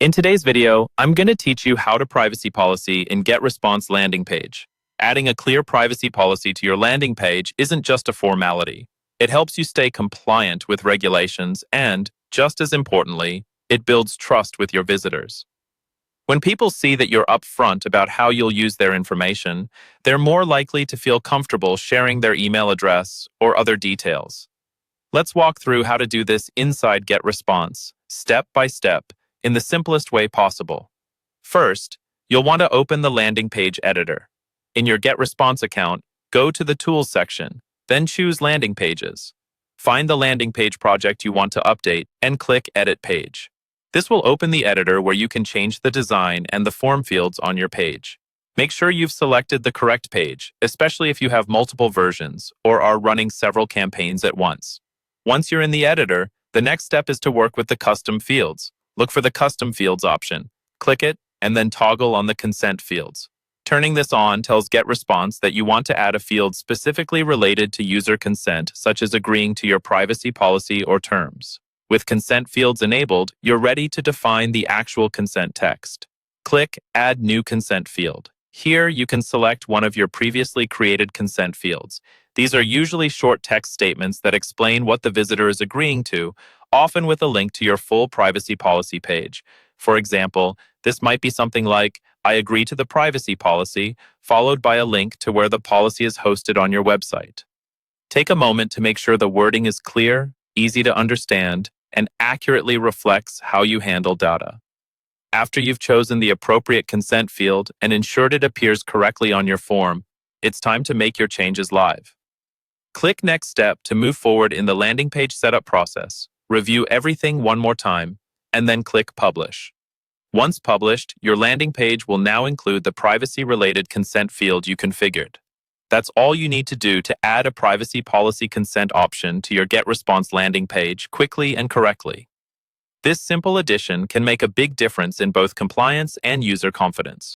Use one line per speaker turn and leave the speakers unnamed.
In today's video, I'm going to teach you how to privacy policy in Getresponse landing page. Adding a clear privacy policy to your landing page isn't just a formality. It helps you stay compliant with regulations and, just as importantly, it builds trust with your visitors. When people see that you're upfront about how you'll use their information, they're more likely to feel comfortable sharing their email address or other details. Let's walk through how to do this inside Getresponse, step by step, in the simplest way possible. First, you'll want to open the landing page editor. In your Getresponse account, go to the Tools section, then choose Landing Pages. Find the landing page project you want to update and click Edit Page. This will open the editor where you can change the design and the form fields on your page. Make sure you've selected the correct page, especially if you have multiple versions or are running several campaigns at once. Once you're in the editor, the next step is to work with the custom fields. Look for the Custom Fields option, click it, and then toggle on the Consent fields. Turning this on tells Getresponse that you want to add a field specifically related to user consent, such as agreeing to your privacy policy or terms. With consent fields enabled, you're ready to define the actual consent text. Click Add New Consent Field. Here, you can select one of your previously created consent fields. These are usually short text statements that explain what the visitor is agreeing to, often with a link to your full privacy policy page. For example, this might be something like, "I agree to the privacy policy," followed by a link to where the policy is hosted on your website. Take a moment to make sure the wording is clear, easy to understand, and accurately reflects how you handle data. After you've chosen the appropriate consent field and ensured it appears correctly on your form, it's time to make your changes live. Click Next Step to move forward in the landing page setup process. Review everything one more time, and then click Publish. Once published, your landing page will now include the privacy-related consent field you configured. That's all you need to do to add a privacy policy consent option to your Getresponse landing page quickly and correctly. This simple addition can make a big difference in both compliance and user confidence.